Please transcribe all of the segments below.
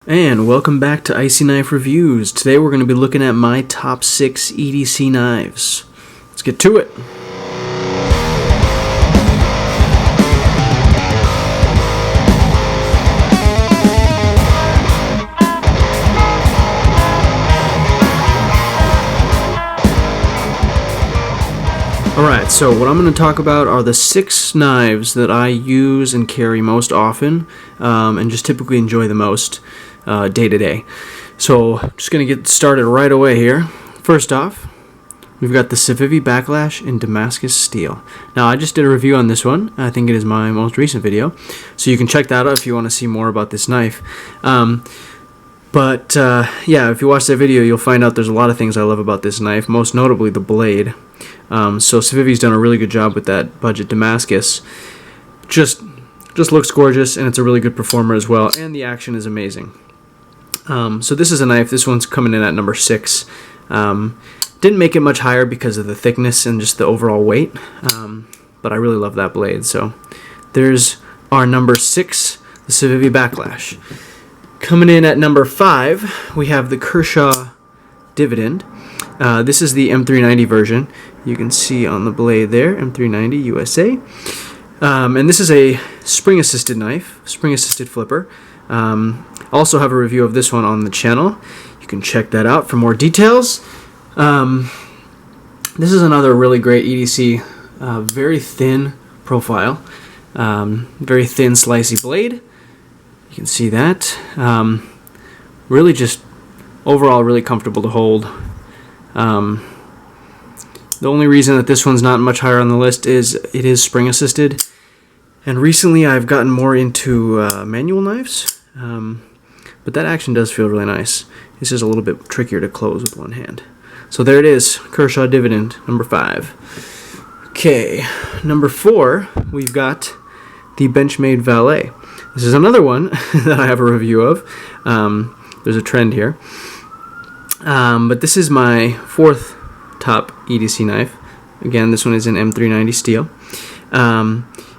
And welcome back to Icy Knife Reviews. Today we're going to be looking at my top 6 EDC knives. Let's get to it. Alright, so what I'm going to talk about are the 6 knives that I use and carry most often and just typically enjoy the most day to day. So I'm just going to get started right away here. First off, we've got the CIVI Backlash in Damascus steel. Now I just did a review on this one. I think it is my most recent video, so you can check that out if you want to see more about this knife. Yeah, if you watch that video, you'll find out there's a lot of things I love about this knife, most notably the blade. So Civivi's done a really good job with that budget Damascus. Just looks gorgeous, and it's a really good performer as well, and the action is amazing. So this is a knife. This one's coming in at number 6. Didn't make it much higher because of the thickness and just the overall weight, but I really love that blade. So there's our number 6, the CIVI Backlash. Coming in at number 5, we have the Kershaw Dividend. This is the M390 version. You can see on the blade there, M390 USA. And this is a spring-assisted knife, spring-assisted flipper. Also have a review of this one on the channel. You can check that out for more details. This is another really great EDC, very thin profile, very thin slicey blade. You can see that. Really just overall really comfortable to hold. The only reason that this one's not much higher on the list is it is spring assisted, and recently I've gotten more into manual knives, but that action does feel really nice. This is a little bit trickier to close with one hand. So there it is, Kershaw Dividend, number 5. Okay, number 4, we've got the Benchmade Valet. This is another one that I have a review of. There's a trend here. But this is my 4th top EDC knife. Again, this one is in M390 steel.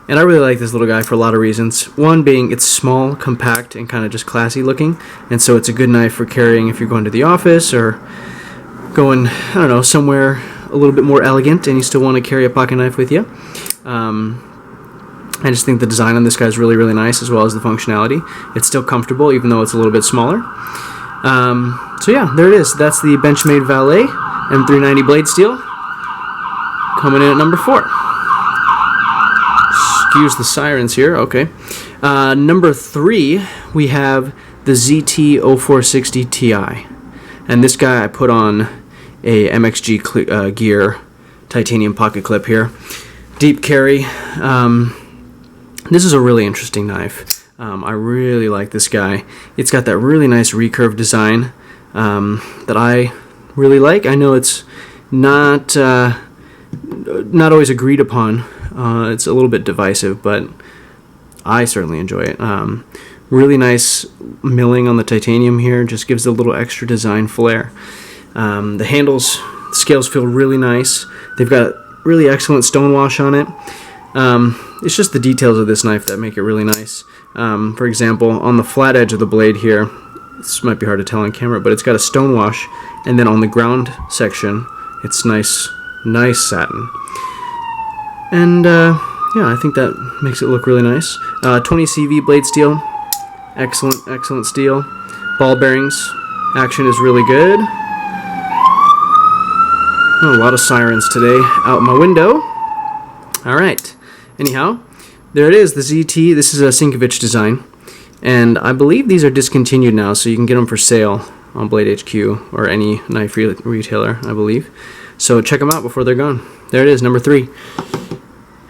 And I really like this little guy for a lot of reasons. One being it's small, compact, and kind of just classy looking. And so it's a good knife for carrying if you're going to the office or going, I don't know, somewhere a little bit more elegant and you still want to carry a pocket knife with you. I just think the design on this guy is really, really nice, as well as the functionality. It's still comfortable, even though it's a little bit smaller. So yeah, there it is. That's the Benchmade Valet M390 blade steel, coming in at number 4. Excuse the sirens here. Okay. Number 3, we have the ZT0460 Ti, and this guy I put on a MXG gear titanium pocket clip here. Deep carry. This is a really interesting knife. I really like this guy. It's got that really nice recurve design that I really like. I know it's not always agreed upon. It's a little bit divisive, but I certainly enjoy it. Really nice milling on the titanium here, just gives it a little extra design flair. The handles, the scales feel really nice. They've got really excellent stonewash on it. It's just the details of this knife that make it really nice. For example, on the flat edge of the blade here, this might be hard to tell on camera, but it's got a stonewash, and then on the ground section, it's nice satin. And yeah, I think that makes it look really nice. 20 CV blade steel, excellent steel. Ball bearings, action is really good. Oh, a lot of sirens today out my window. All right. Anyhow, there it is, the ZT. This is a Sienkiewicz design, and I believe these are discontinued now, so you can get them for sale on Blade HQ or any knife retailer, I believe. So check them out before they're gone. There it is, number 3.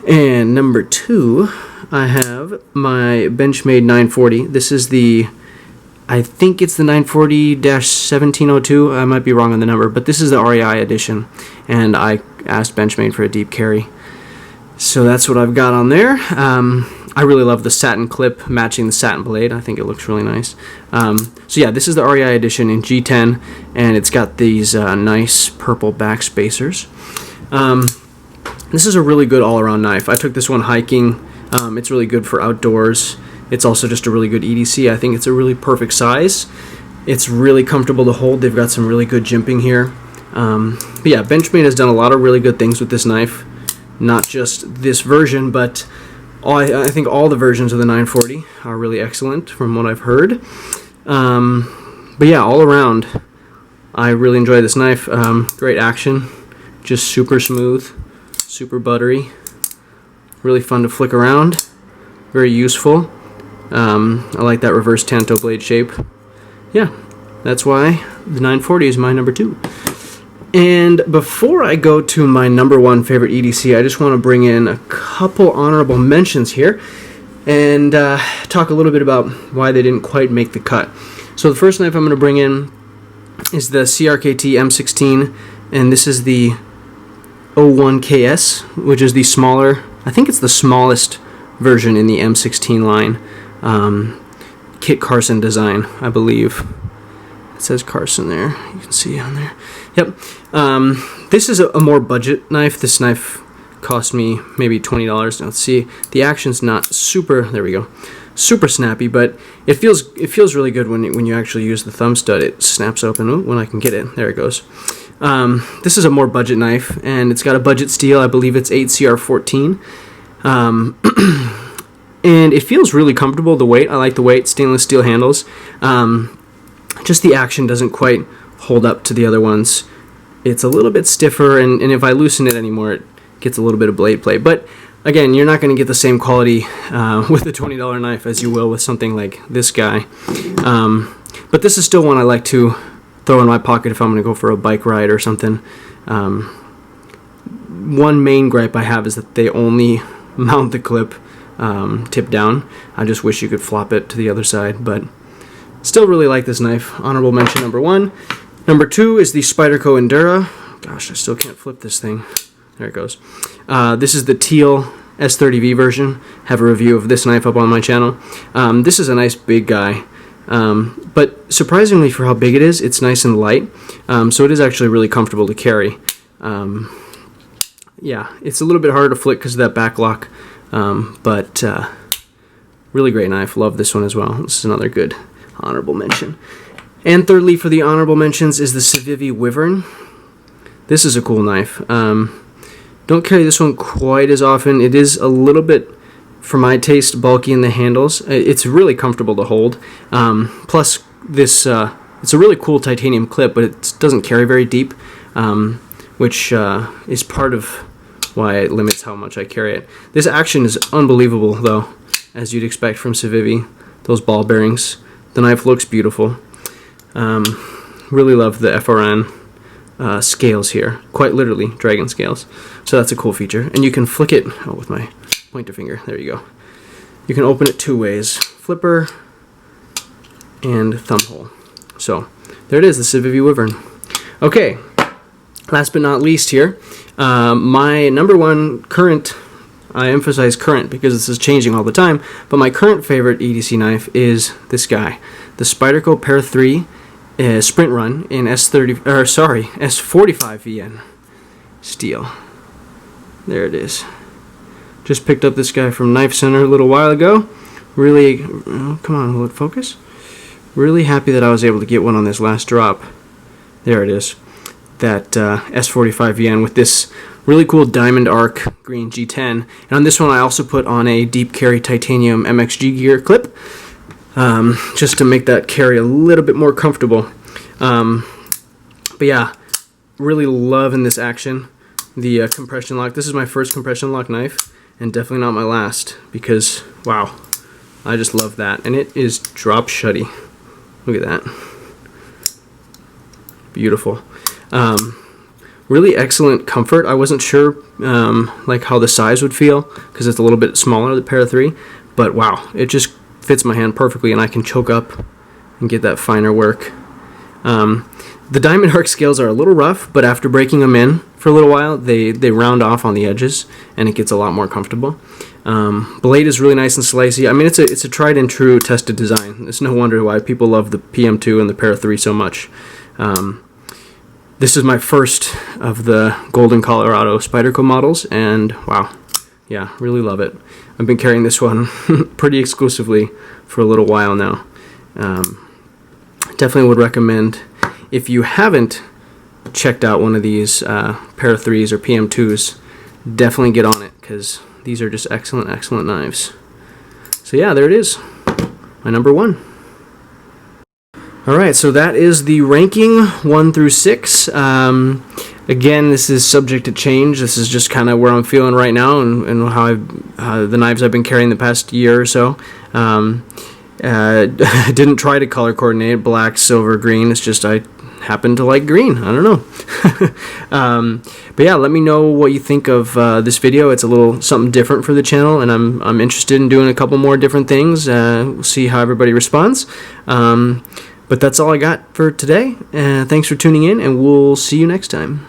And number 2, I have my Benchmade 940. This is the, I think it's the 940-1702. I might be wrong on the number, but this is the REI edition, and I asked Benchmade for a deep carry. So that's what I've got on there. I really love the satin clip matching the satin blade. I think it looks really nice. So yeah, this is the REI edition in G10, and it's got these nice purple back spacers. This is a really good all-around knife. I took this one hiking. It's really good for outdoors. It's also just a really good EDC. I think it's a really perfect size. It's really comfortable to hold. They've got some really good jimping here. But yeah, Benchmade has done a lot of really good things with this knife. Not just this version, but I think all the versions of the 940 are really excellent from what I've heard. But yeah, all around, I really enjoy this knife. Great action, just super smooth, super buttery, really fun to flick around, very useful. I like that reverse tanto blade shape. Yeah, that's why the 940 is my number 2. And before I go to my number 1 favorite EDC, I just want to bring in a couple honorable mentions here and talk a little bit about why they didn't quite make the cut. So the first knife I'm going to bring in is the CRKT M16, and this is the 01KS, which is the smaller, I think it's the smallest version in the M16 line. Kit Carson design, I believe. It says Carson there. You can see on there. Yep. This is a more budget knife. This knife cost me maybe $20. Now, let's see. The action's not super. There we go. Super snappy, but it feels really good when you actually use the thumb stud. It snaps open. Ooh, when I can get it. There it goes. This is a more budget knife, and it's got a budget steel. I believe it's 8CR14. And it feels really comfortable. The weight, I like the weight. Stainless steel handles. Just the action doesn't quite hold up to the other ones. It's a little bit stiffer, and if I loosen it anymore, it gets a little bit of blade play. But again, you're not going to get the same quality with a $20 knife as you will with something like this guy. But this is still one I like to throw in my pocket if I'm going to go for a bike ride or something. One main gripe I have is that they only mount the clip tip down. I just wish you could flop it to the other side, but still really like this knife. Honorable mention number 1. Number 2 is the Spyderco Endura. Gosh, I still can't flip this thing. There it goes. This is the teal S30V version. Have a review of this knife up on my channel. This is a nice big guy, but surprisingly for how big it is, it's nice and light. So it is actually really comfortable to carry. Yeah, it's a little bit harder to flick because of that back lock, but really great knife. Love this one as well. This is another good honorable mention. And thirdly, for the honorable mentions, is the CIVI Wyvern. This is a cool knife. Don't carry this one quite as often. It is a little bit, for my taste, bulky in the handles. It's really comfortable to hold. Plus, this it's a really cool titanium clip, but it doesn't carry very deep, which is part of why it limits how much I carry it. This action is unbelievable, though, as you'd expect from Civivi. Those ball bearings. The knife looks beautiful. Really love the FRN scales here. Quite literally, dragon scales. So that's a cool feature. And you can flick it with my pointer finger. There you go. You can open it 2 ways. Flipper and thumb hole. So there it is, the CIVI Wyvern. Okay, last but not least here, my number 1 current, I emphasize current because this is changing all the time, but my current favorite EDC knife is this guy, the Spyderco Pair 3 Sprint Run in S45 VN steel. There it is. Just picked up this guy from Knife Center a little while ago. Really, come on, will it focus? Really happy that I was able to get one on this last drop. There it is. That S45 VN with this really cool diamond arc green G10. And on this one I also put on a deep carry titanium MXG gear clip, just to make that carry a little bit more comfortable. But yeah, really loving this action. The compression lock. This is my first compression lock knife, and definitely not my last, because wow, I just love that. And it is drop shutty. Look at that. Beautiful. Really excellent comfort. I wasn't sure like how the size would feel because it's a little bit smaller, the Pair 3, but wow, it just fits my hand perfectly, and I can choke up and get that finer work. The diamond arc scales are a little rough, but after breaking them in for a little while, they round off on the edges, and it gets a lot more comfortable. Blade is really nice and slicey. I mean, it's a tried and true tested design. It's no wonder why people love the PM2 and the Pair 3 so much. This is my first of the Golden Colorado Spyderco models, and wow, yeah, really love it. I've been carrying this one pretty exclusively for a little while now. Definitely would recommend, if you haven't checked out one of these pair of 3s or PM2s, definitely get on it, because these are just excellent, excellent knives. So yeah, there it is, my number 1. Alright, so that is the ranking 1 through 6. Again, this is subject to change. This is just kind of where I'm feeling right now, and how the knives I've been carrying the past year or so. I didn't try to color coordinate black, silver, green. It's just I happen to like green. I don't know. But yeah, let me know what you think of this video. It's a little something different for the channel, and I'm interested in doing a couple more different things. We'll see how everybody responds. But that's all I got for today. Thanks for tuning in, and we'll see you next time.